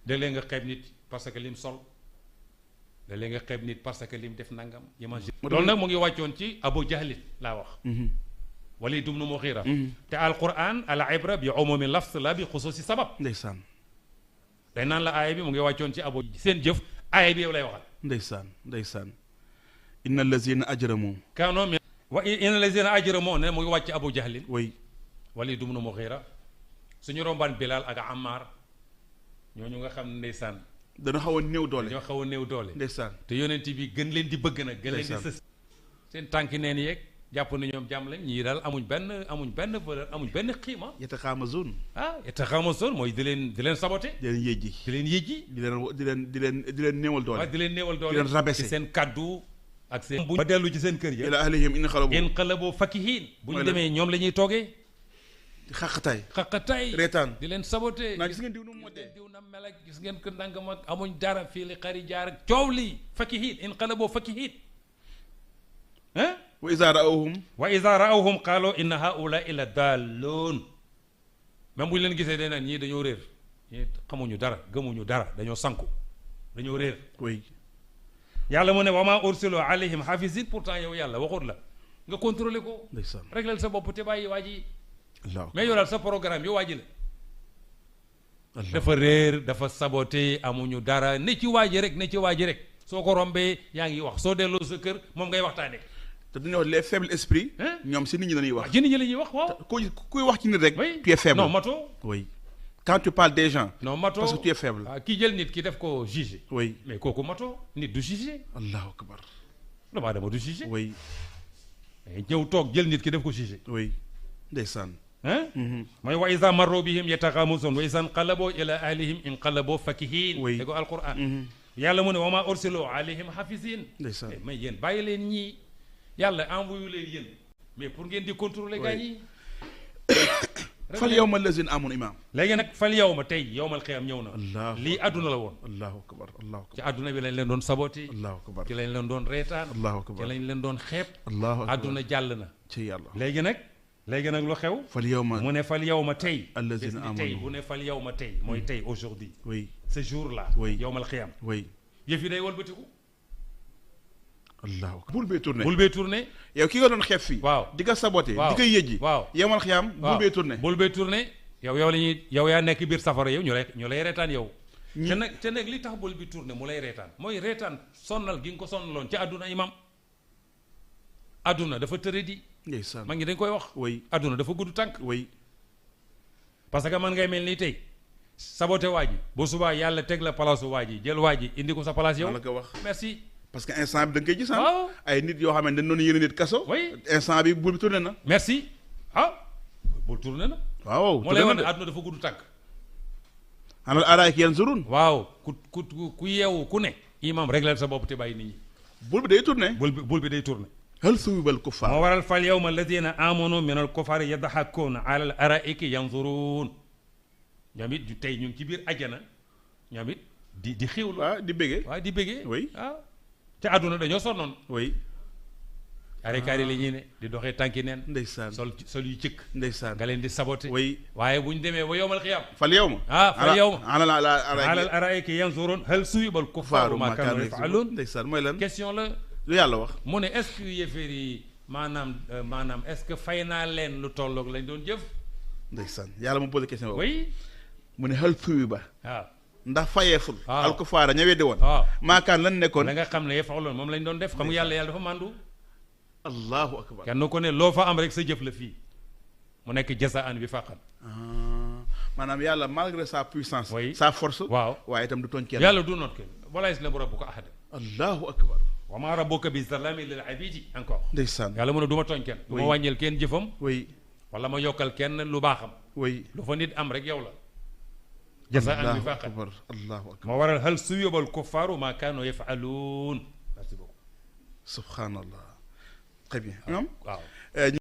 léeg-léeg nga xeeb nit parce que lim sol léeg-léeg nga xeeb nit parce que lim def nangam imagine loolu nag mu ngi wàccoon ci Abu Jahlin laa wax Walid ibn Mughira te alquran al ibra bi umumi lafs la bi xusuusi sabab ndeysaan day naan la aaya bi mu ngi wàccoon ci abu seen jëf aaya bi yow lay waxal ndeysaan inna allazina ajramu kaanoo min wa inna allazina ajramu ne mu ngi wàcc Abu Jahlin way Walid ibn Mughira suñu rombaan Bilal ak Ammar ñooñu nga xam ne ndeysaan dana xaw a néew doole dañoo xaw a néew doole ndeysaan te yonent bi gën leen di bëgg nag gën leen di sës seen tànki neen yeeg jàpp na ñoom jàmm lañ ñii daal amuñ benn valeur amuñ benn xiima yataxaamazuun yataxaamazuun mooy di leen saboté di leen yëjji di leen néewal doole di leen néewal doole di leen rabaissé ci seen kaddu ak seen ba dellu ci seen kër ya ila ahlihim inqalabu fakihin bu ñu demee ñoom la ñuy toogee xaqataay reetaan di leen saboté naa gis ngeen diw nu mu modee diw na mel ak gis ngeen ko ndangam ak amuñ dara fii li xari jaar ak coow lii fakihin inqalabu fakihin wa iza raawhum qaalu inna haulaai la daalluun même bu ñu leen gisee dee ñii dañoo réer ñii xamuñu dara gëmuñu dara dañoo sanku dañoo réer oui yàlla mu ne wa maa ursilu alayhim hafizin pourtant yow yàlla waxut la nga contrôler ko réglal sa bopp te bàyyi waa ji mais yow daal sa programme yow waa ji la dafa réer dafa saboté amuñu dara ne ci waa ji rek soo ko rombee yaa ngi wax soo delloo sa kër moom ngay waxtaane te dañuy wax les faibles esprits ñoom si nit ñi dañuy wax ci nit ñi la ñuy wax waaw kuy wax ci nit rek tu es faible non mato oui quand tu parles des gens non mato parce que tu es faible kii jël nit ki def ko jugé oui mais kooku mato nit du jugé allahu akbar dama du jugé oui ñëw toog jël nit ki def ko jugé oui ndeysaan mooy wa iza marru bihim yataxaamusun wa iza inqalabu ila ahlihim inqalabu fakihin dégg ko alquran yàlla mu ne wa maa ursilu alayhim hafizin ndeysaan mais yéen bàyyi leen ñii yàlla envoyé leen yéen mais pour ngeen di contrôler gaa ñi fal yawma allazina amanu imaam léegi nag fal yawma tey yawmal qiyaam ñëw na lii àdduna la woon allahu akbar ci àdduna bi lañ leen doon saboté allahu akbar ci lañ leen doon reetaan allahu akbar ci lañ leen doon xeeb allahu akbar àdduna jàll na ci yàlla léegi nag lu xew fal yawma mu ne fal yawma tey allazina amanu tey bu ne fal yawma tey mooy tey aujourd'hui oui ce jour là yawmal qiyaam oui yëf yi day wëlbatiku allahu akbar bul bee tourné yow ki nga doon xeeb fii waaw di ko saboté di ko yëjji waaw yawmal qiyaam bul bee tourné yow la ñuy yow yaa nekk biir safara yow ñu lay reetaan yow te nag li tax bul bi tourné mu lay reetaan mooy reetaan sonnal gi nga ko sonnaloon ci àdduna imam àdduna dafa tëre di ndeysaan mag ñi dañ koy wax oui àdduna dafa gudd tànk oui parce que man ngay mel nii tey saboté waa ji bu subaa yàlla teg la palaasu waa ji jël waa ji indi ko sa place yow la ko wax merci parce que instant bi da nga koy gis waaw ay nit yoo xam ne dañ doon yéene nit kaso oui instant bi bul bi tourné na merci bul tourné na waaw moo lay wan ne àdduna dafa gudd tànk alal araa'iki yanzurun waaw ku yeewu ku ne imam réglal sa bopp te bàyyi nit ñi bul bi day tourné bul bi day tourné hal suwibal kuffar moo waral fal yawma alladina amanu min al kuffari yadhakuuna ala al araa'iki yanzurun ñoom it tey ñu ngi ci biir ajjana ñoom it di xéwlu waaw di bëggee oui te àdduna dañoo sonnoon oui arekaar yi la ñuy ne di doxee tànki neen ndeysaan sol yu cëkk ndeysaan nga leen di saboté oui waaye bu ñu demee ba yowmal xiyaam fal yawma fal yawma ala al araa'iki yanzurun hal suwibal kuffaaru maa kaanu yaf'aluun ndeysaan mooy lan question la lu yàlla wax mu ne est-ce que yéeféer yi maanaam est-ce que fay naa leen lu tolloog lañ doon jëf ndeysaan yàlla mu posé question boobu oui mu ne hal suwiba waaw ndax fayeeful al kufaara ña weddi woon maakaan lan nekkoon da nga xam ne yaf'aluun moom lañ doon def xam nga yàlla dafa màndu allahu akbar kenn ko ne loo fa am rek sa jëf la fii mu nekk jasaan bi faqat maanaam yàlla malgré sa puissance oui sa force waaw waaye itam du tooñ kenn yàlla du noot kenn wala yaslamu rabbuka ahada allahu akbar wa ma rabbuka bi zallami lil abidi encore ndeysaan yàlla mu ne du ma tooñ kenn du ma wàññil kenn jëfam oui wala ma yokkal kenn lu baaxam oui lu fa nit am rek yow la jasaan bi faqat allahu akbar moo waral hal suyibal kuffaaru ma kaanu yafaluun merci beaucoup subhanallah très bien waaw